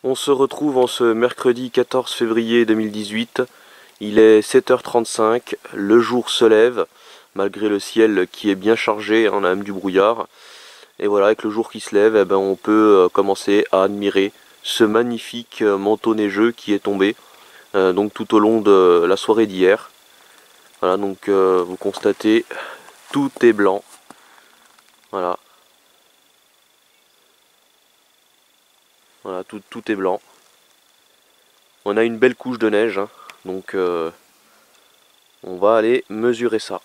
On se retrouve en ce mercredi 14 février 2018. Il est 7h35, le jour se lève, malgré le ciel qui est bien chargé, on a même du brouillard. Et voilà, avec le jour qui se lève, eh ben, on peut commencer à admirer ce magnifique manteau neigeux qui est tombé donc tout au long de la soirée d'hier. Voilà, donc vous constatez, tout est blanc. Voilà, voilà, tout est blanc. On a une belle couche de neige, hein, donc on va aller mesurer ça.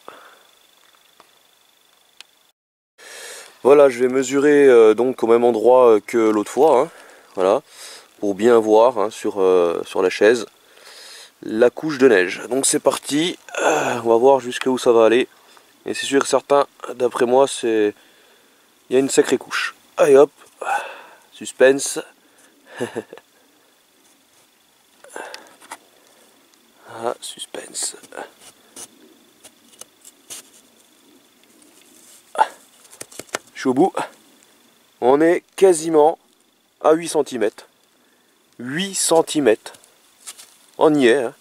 Voilà, je vais mesurer donc au même endroit que l'autre fois, hein, voilà, pour bien voir hein, sur la chaise la couche de neige. Donc c'est parti, on va voir jusqu'où ça va aller. Et c'est sûr et certain, d'après moi, il y a une sacrée couche. Allez hop, suspense. Ah, suspense. Je suis au bout. On est quasiment à 8 cm. 8 cm. On y est. Hein.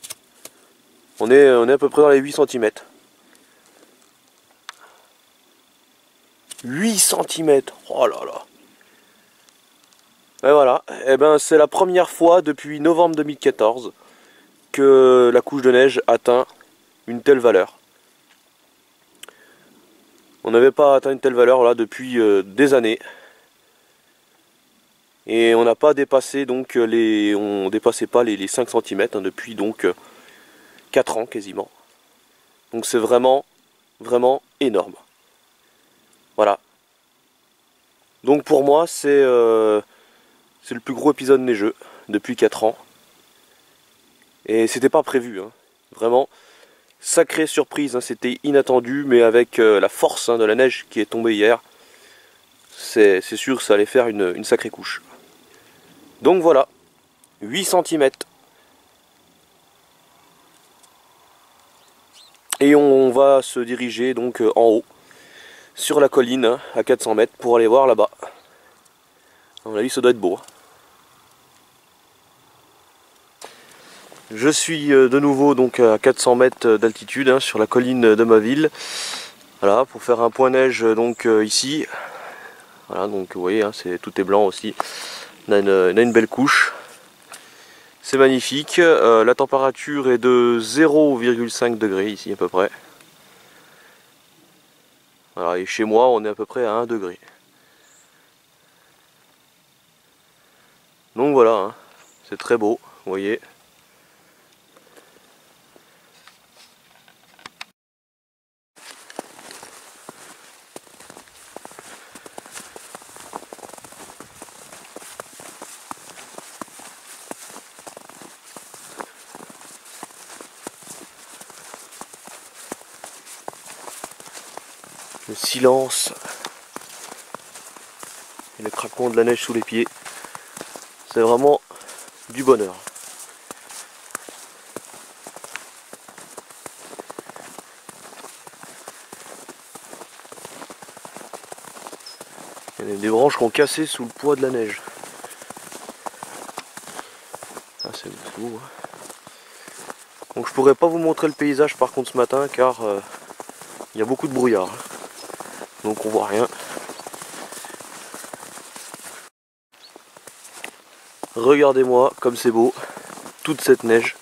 On est à peu près dans les 8 cm. 8 cm. Oh là là. Et voilà. Et ben, c'est la première fois depuis novembre 2014 que la couche de neige atteint une telle valeur. On n'avait pas atteint une telle valeur là depuis des années. Et on n'a pas dépassé donc on dépassait pas les 5 cm hein, depuis donc 4 ans quasiment. Donc c'est vraiment énorme. Voilà. Donc pour moi c'est le plus gros épisode neigeux depuis 4 ans. Et c'était pas prévu. Hein. Vraiment sacrée surprise. Hein. C'était inattendu mais avec la force hein, de la neige qui est tombée hier, c'est sûr que ça allait faire une sacrée couche. Donc voilà, 8 cm. Et on va se diriger donc en haut, sur la colline, hein, à 400 mètres, pour aller voir là-bas. À mon avis, ça doit être beau. Je suis de nouveau donc à 400 mètres d'altitude, hein, sur la colline de ma ville. Voilà, pour faire un point neige donc ici. Voilà, donc vous voyez, hein, tout est blanc aussi. On a une belle couche. C'est magnifique. La température est de 0,5 degrés ici à peu près. Voilà, et chez moi, on est à peu près à 1 degré. Donc voilà, hein, c'est très beau, vous voyez. Le silence et le craquement de la neige sous les pieds, c'est vraiment du bonheur. Il y a des branches qui ont cassé sous le poids de la neige. Ah, c'est beau. Hein. Donc je pourrais pas vous montrer le paysage par contre ce matin car il y a beaucoup de brouillard. Donc on voit rien. Regardez-moi comme c'est beau, toute cette neige.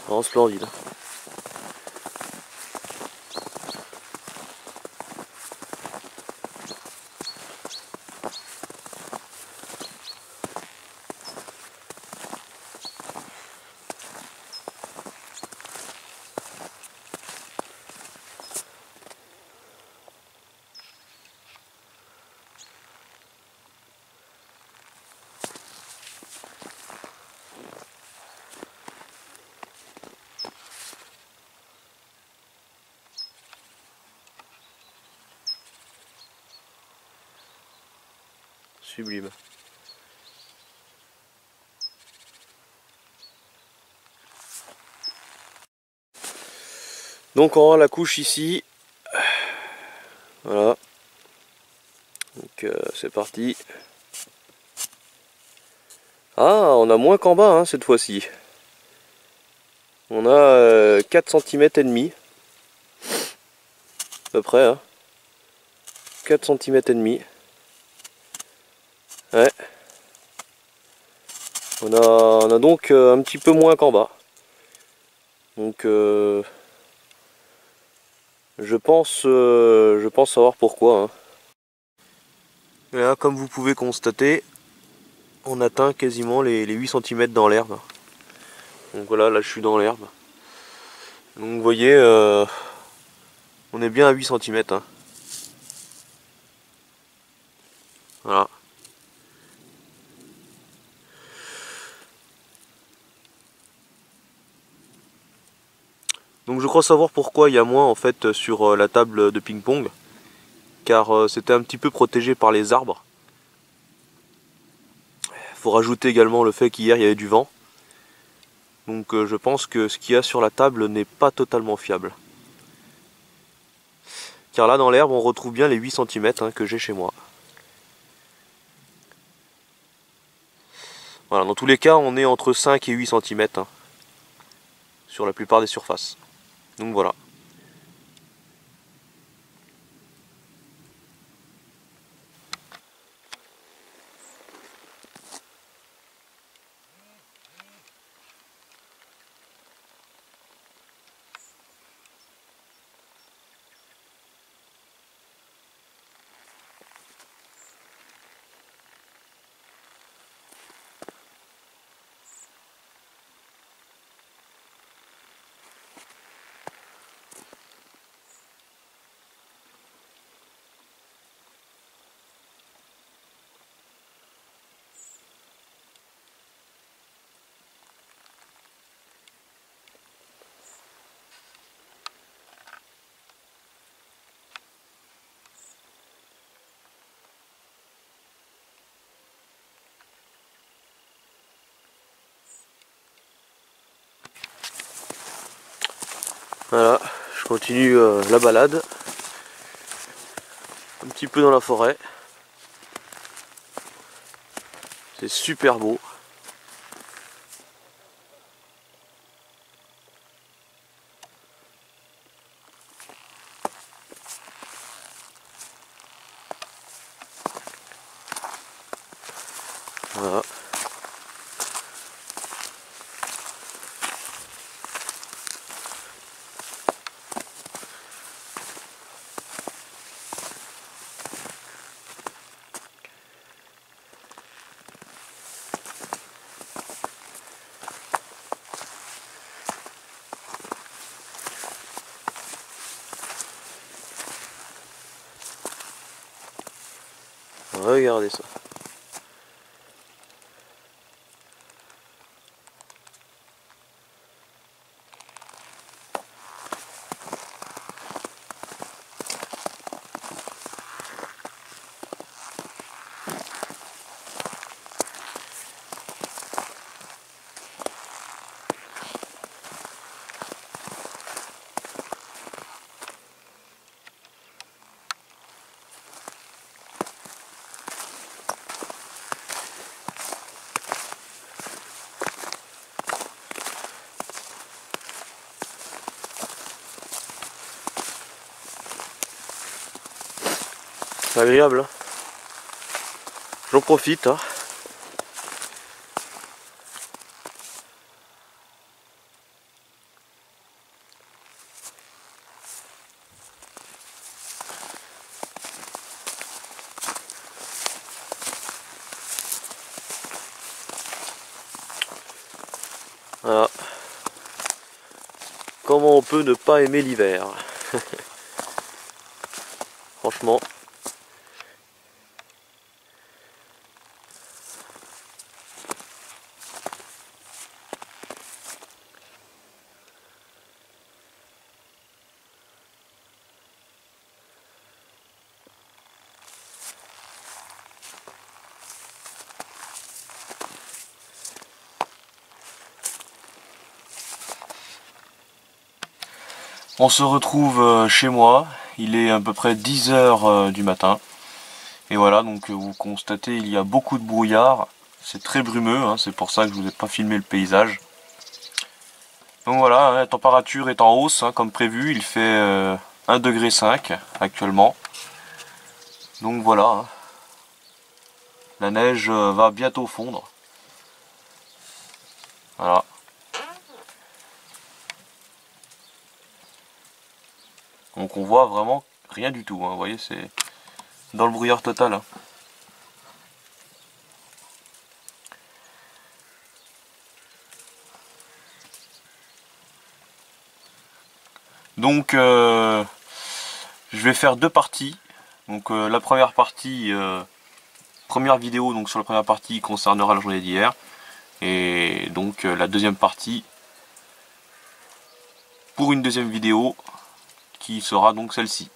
Vraiment splendide. Sublime. Donc on rend la couche ici. Voilà. Donc c'est parti. Ah, on a moins qu'en bas hein, cette fois-ci. On a 4 cm et demi. À peu près. Hein. 4 cm et demi. Ouais. On a donc un petit peu moins qu'en bas. Donc je pense savoir pourquoi. Hein. Et là, comme vous pouvez constater, on atteint quasiment les 8 cm dans l'herbe. Donc voilà, là je suis dans l'herbe. Donc vous voyez, on est bien à 8 cm. Hein. Voilà. Donc je crois savoir pourquoi il y a moins en fait sur la table de ping-pong. Car c'était un petit peu protégé par les arbres. Il faut rajouter également le fait qu'hier il y avait du vent. Donc je pense que ce qu'il y a sur la table n'est pas totalement fiable. Car là dans l'herbe on retrouve bien les 8 cm hein, que j'ai chez moi. Voilà, dans tous les cas on est entre 5 et 8 cm hein, sur la plupart des surfaces. Donc voilà. Voilà, je continue la balade. Un petit peu dans la forêt. C'est super beau. Voilà. Regardez ça. C'est agréable. Hein. J'en profite. Hein. Voilà. Comment on peut ne pas aimer l'hiver? Franchement. On se retrouve chez moi, il est à peu près 10 h du matin. Et voilà, donc vous constatez, il y a beaucoup de brouillard. C'est très brumeux, hein, c'est pour ça que je vous ai pas filmé le paysage. Donc voilà, la température est en hausse, hein, comme prévu. Il fait 1,5 degré actuellement. Donc voilà, hein. La neige va bientôt fondre. Voilà. Donc on voit vraiment rien du tout, hein. Vous voyez, c'est dans le brouillard total, hein. Donc je vais faire deux parties. Donc la première partie, première vidéo donc sur la première partie concernera la journée d'hier. Et donc la deuxième partie pour une deuxième vidéo qui sera donc celle-ci.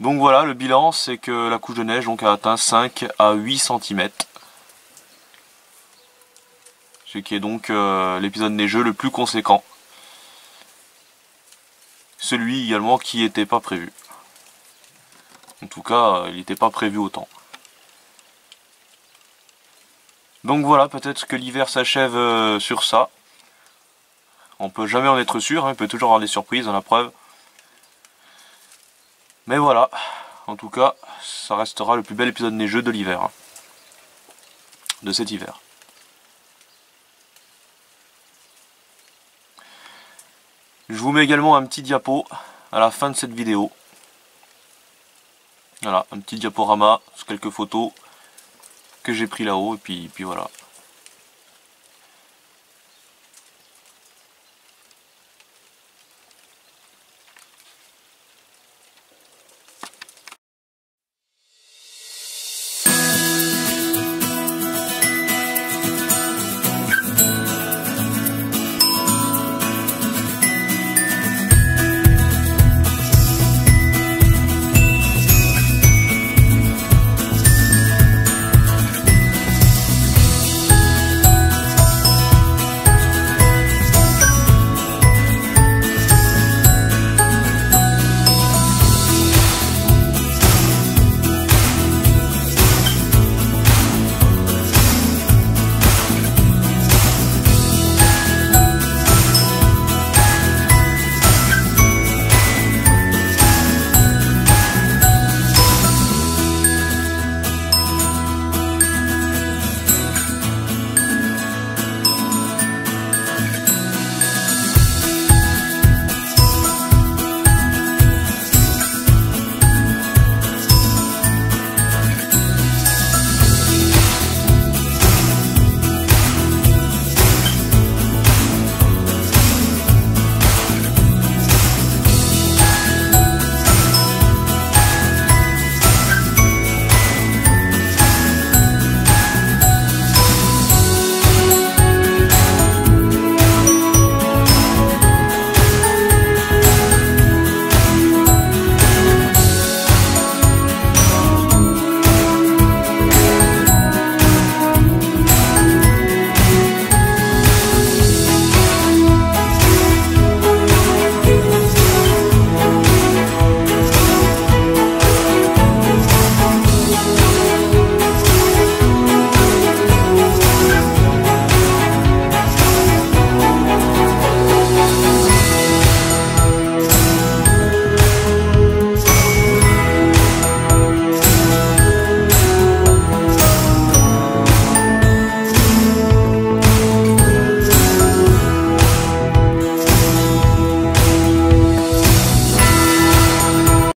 Donc voilà, le bilan c'est que la couche de neige donc a atteint 5 à 8 cm. Ce qui est donc l'épisode neigeux le plus conséquent. Celui également qui n'était pas prévu. En tout cas, il n'était pas prévu autant. Donc voilà, peut-être que l'hiver s'achève sur ça. On peut jamais en être sûr, hein, il peut toujours avoir des surprises, la preuve. Mais voilà, en tout cas, ça restera le plus bel épisode neigeux de l'hiver. Hein, de cet hiver. Je vous mets également un petit diapo à la fin de cette vidéo. Voilà, un petit diaporama, quelques photos que j'ai pris là-haut, et puis voilà.